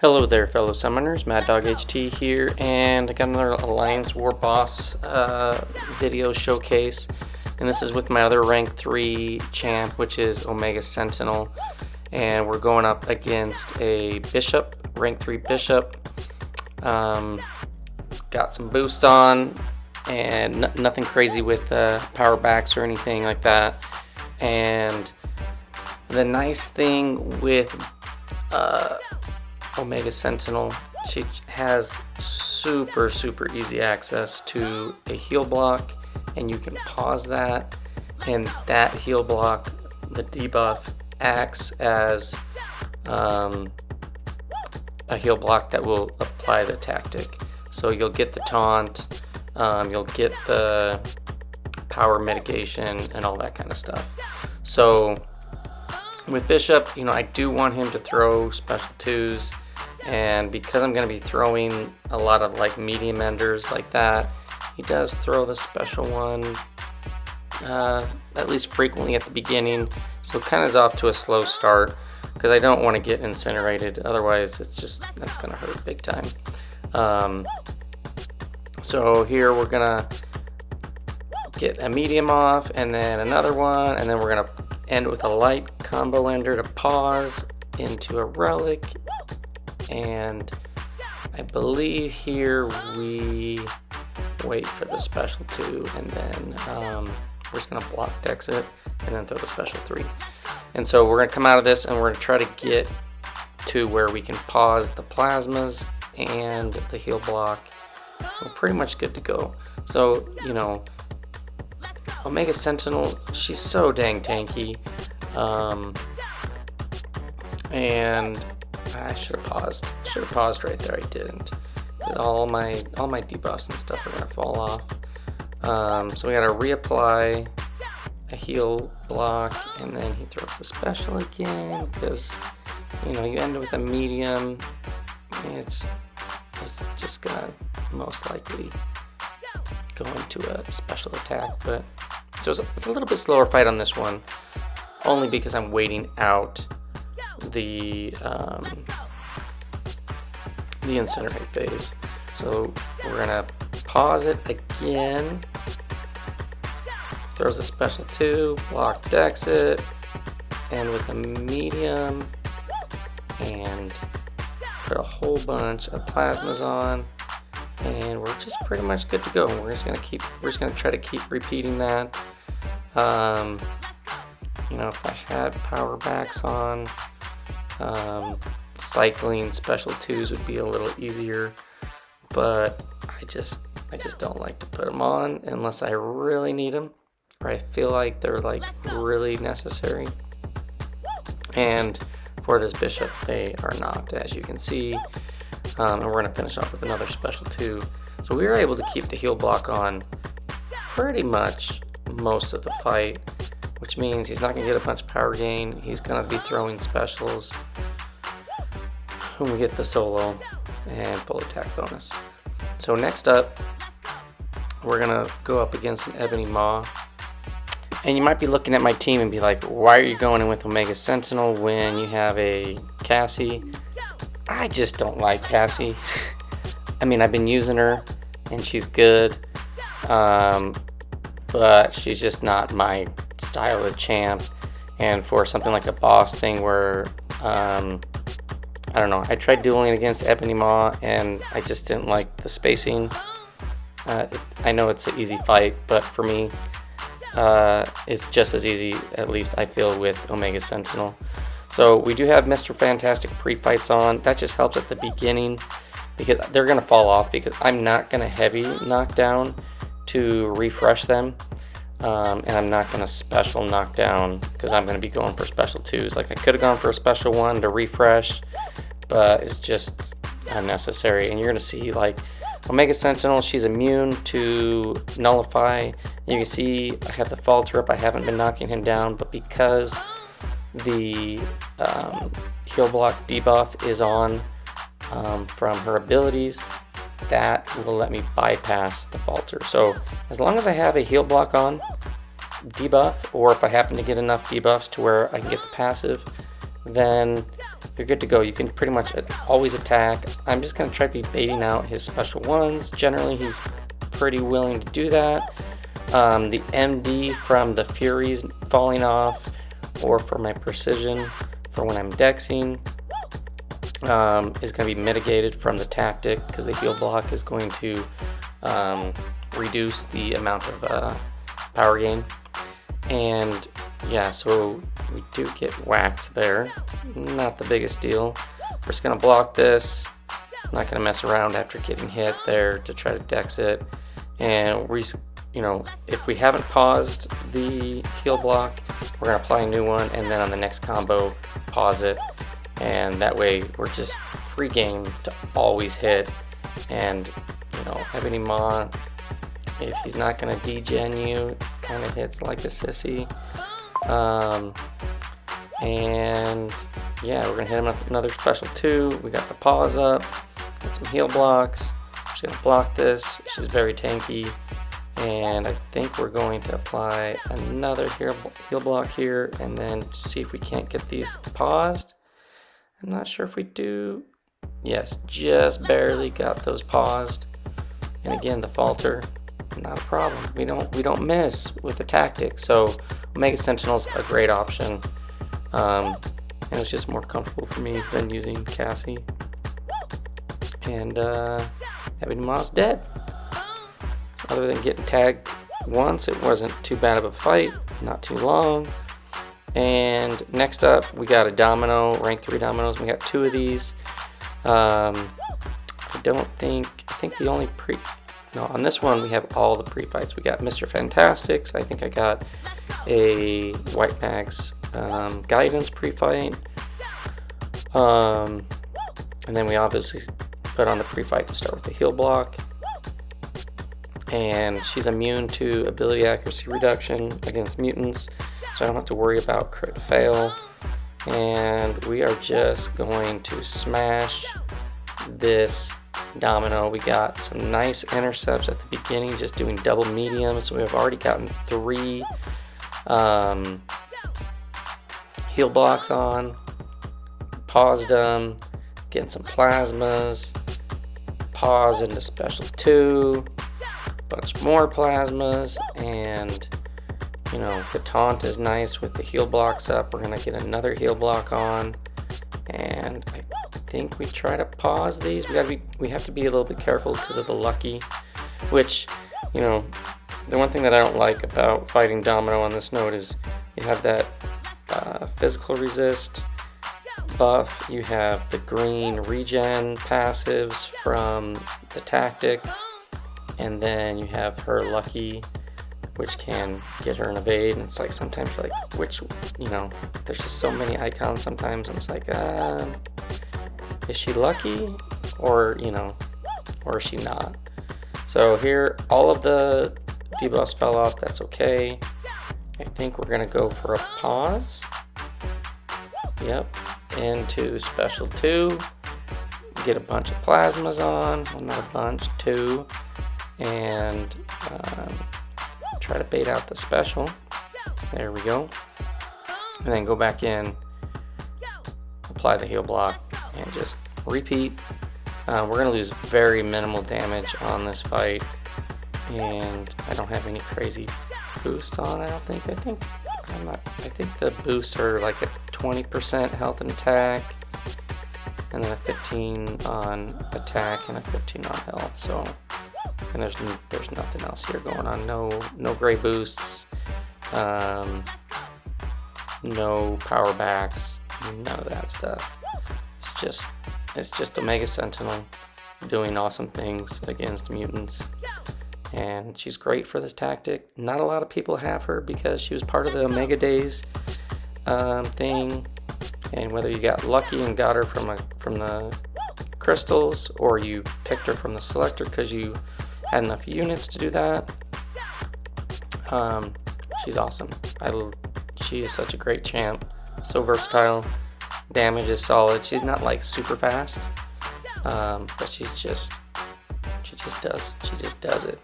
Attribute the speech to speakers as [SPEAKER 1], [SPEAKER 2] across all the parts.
[SPEAKER 1] Hello there, fellow summoners. Mad Dog HT here, and I got another Alliance War Boss video showcase, and this is with my other rank 3 champ, which is Omega Sentinel, and we're going up against a Bishop, rank 3 Bishop. Got some boost on, and nothing crazy with power backs or anything like that. And the nice thing with Omega Sentinel, she has super easy access to a heal block, and you can pause that, and that heal block, the debuff, acts as a heal block that will apply the tactic. So you'll get the taunt, you'll get the power mitigation and all that kind of stuff. So with Bishop, I do want him to throw special 2s, and because I'm going to be throwing a lot of like medium enders like that, he does throw the special one at least frequently at the beginning, so it kind of is off to a slow start because I don't want to get incinerated, otherwise that's going to hurt big time. So here we're going to get a medium off and then another one, and then we're going to end with a light combo ender to pause into a relic, and I believe here we wait for the special 2, and then we're just going to block dex it and then throw the special 3. And so we're going to come out of this and we're going to try to get to where we can pause the plasmas and the heal block. We're pretty much good to go. So, Omega Sentinel, she's so dang tanky, and I should have paused. Should have paused right there. I didn't. All my debuffs and stuff are gonna fall off. So we gotta reapply a heal block, and then he throws the special again because you end with a medium. It's just gonna most likely go into a special attack, but so it's a little bit slower fight on this one, only because I'm waiting out the incinerate phase. So we're gonna pause it again, throws a special 2, block dex it, and with a medium, and put a whole bunch of plasmas on, and we're just pretty much good to go. We're just gonna try to keep repeating that. If I had power backs on, cycling special 2s would be a little easier, but I just don't like to put them on unless I really need them, or I feel like they're like really necessary. And for this Bishop, they are not, as you can see. And we're going to finish off with another special 2. So we were able to keep the heal block on pretty much most of the fight, which means he's not going to get a bunch of power gain. He's going to be throwing specials when we get the solo and full attack bonus. So next up, we're going to go up against an Ebony Maw. And you might be looking at my team and be like, why are you going in with Omega Sentinel when you have a Cassie? I just don't like Cassie. I mean, I've been using her and she's good, but she's just not my style of champ. And for something like a boss thing where, I don't know, I tried dueling against Ebony Maw and I just didn't like the spacing. I know it's an easy fight, but for me, it's just as easy, at least I feel, with Omega Sentinel. So we do have Mr. Fantastic pre-fights on. That just helps at the beginning because they're going to fall off because I'm not going to heavy knockdown to refresh them. And I'm not going to special knockdown because I'm going to be going for special 2s. Like I could have gone for a special 1 to refresh, but it's just unnecessary. And you're going to see like Omega Sentinel, she's immune to nullify. You can see I have the falter up. I haven't been knocking him down, but because the heal block debuff is on from her abilities, that will let me bypass the falter. So as long as I have a heal block on debuff, or if I happen to get enough debuffs to where I can get the passive, then you're good to go. You can pretty much always attack. I'm just going to try to be baiting out his special ones. Generally, he's pretty willing to do that. The MD from the Furies falling off, or for my precision for when I'm dexing, is going to be mitigated from the tactic, because the heal block is going to reduce the amount of power gain. And yeah, so we do get whacked there. Not the biggest deal. We're just going to block this. I'm not going to mess around after getting hit there to try to dex it. And we, if we haven't paused the heal block, we're going to apply a new one, and then on the next combo pause it, and that way we're just free game to always hit. And Ebony Maw, if he's not going to degen you, kind of hits like a sissy. And yeah, we're going to hit him with another special 2. We got the pause up, got some heal blocks. She's going to block this. She's very tanky. And I think we're going to apply another heal block here, and then see if we can't get these paused. I'm not sure if we do. Yes, just barely got those paused. And again, the falter, not a problem. We don't miss with the tactic. So Omega Sentinel's a great option. And it's just more comfortable for me than using Cassie. And Ebony Maw's dead. So other than getting tagged once, it wasn't too bad of a fight, not too long. And next up, we got a Domino, rank 3 Dominoes. We got 2 of these. I think the only on this one we have all the pre-fights. We got Mr. Fantastics. I think I got a White Max Guidance pre-fight. And then we obviously put on the pre-fight to start with the heal block. And she's immune to ability accuracy reduction against mutants, so I don't have to worry about crit fail. And we are just going to smash this Domino. We got some nice intercepts at the beginning, just doing double mediums. So we have already gotten 3 heal blocks on, paused them, getting some plasmas, pause into special 2, bunch more plasmas, and the taunt is nice with the heal blocks up. We're gonna get another heal block on, and I think we try to pause these. We have to be a little bit careful because of the lucky, which the one thing that I don't like about fighting Domino on this node is you have that physical resist buff, you have the green regen passives from the tactic, and then you have her lucky, which can get her an evade. And it's like sometimes you're like, there's just so many icons. Sometimes I'm just like, is she lucky, or or is she not? So here, all of the debuffs fell off. That's okay. I think we're gonna go for a pause. Yep, into special 2. Get a bunch of plasmas on. Well, not a bunch, 2, and try to bait out the special. There we go. And then go back in, apply the heal block, and just repeat. We're going to lose very minimal damage on this fight, and I don't have any crazy boost on, I don't think. I think the boosts are like a 20% health and attack, and then a 15 on attack and a 15 on health. So, and there's nothing else here going on. No gray boosts, no power backs, none of that stuff. It's just Omega Sentinel doing awesome things against mutants, and she's great for this tactic. Not a lot of people have her because she was part of the Omega Days thing, and whether you got lucky and got her from the crystals, or you picked her from the selector because you had enough units to do that, she's awesome. She is such a great champ, so versatile. Damage is solid. She's not like super fast, but she just does it.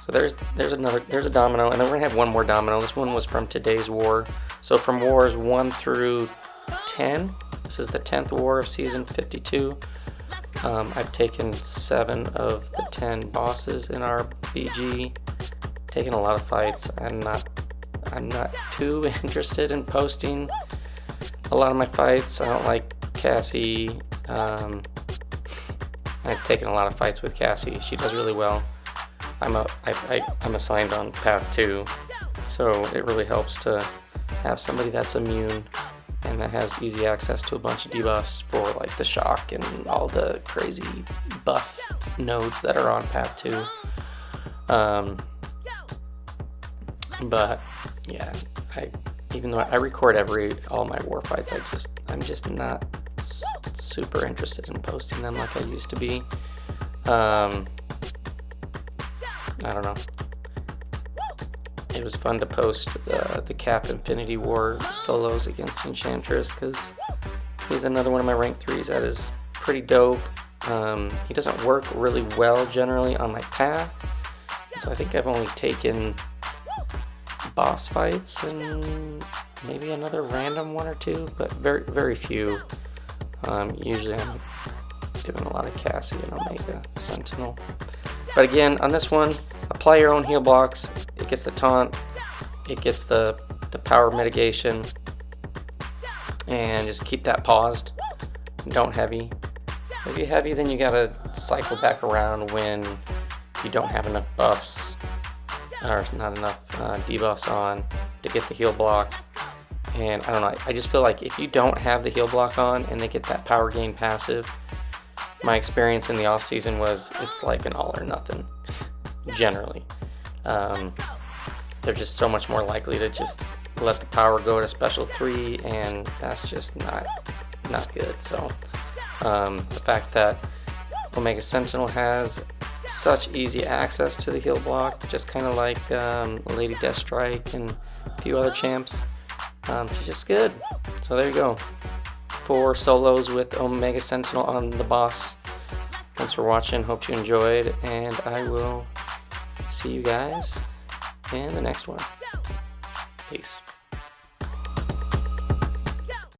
[SPEAKER 1] So there's a Domino, and then we're gonna have one more Domino. This one was from today's war. So from wars 1 through 10. This is the 10th war of season 52. I've taken 7 of the 10 bosses in our BG. Taken a lot of fights. I'm not too interested in posting a lot of my fights. I don't like Cassie. I've taken a lot of fights with Cassie. She does really well. I'm assigned on path 2, so it really helps to have somebody that's immune and that has easy access to a bunch of debuffs for like the shock and all the crazy buff nodes that are on path 2. But yeah, even though I record all my war fights, I'm just not super interested in posting them like I used to be. I don't know. It was fun to post the Cap Infinity War solos against Enchantress, because he's another one of my rank 3s that is pretty dope. He doesn't work really well generally on my path, so I think I've only taken boss fights and maybe another random 1 or 2, but very few. Usually I'm doing a lot of Cassie and Omega Sentinel. But again, on this one, apply your own heal blocks. It gets the taunt, it gets the power mitigation, and just keep that paused. Don't heavy. If you heavy, then you gotta cycle back around when you don't have enough buffs, or not enough debuffs on to get the heal block. And I don't know, I just feel like if you don't have the heal block on and they get that power gain passive, my experience in the off season was it's like an all or nothing generally. They're just so much more likely to just let the power go to special 3, and that's just not good. So the fact that Omega Sentinel has such easy access to the heal block, just kind of like Lady Deathstrike and a few other champs, she's just good. So there you go. 4 solos with Omega Sentinel on the boss. Thanks for watching, hope you enjoyed, and I will see you guys in the next one. Peace.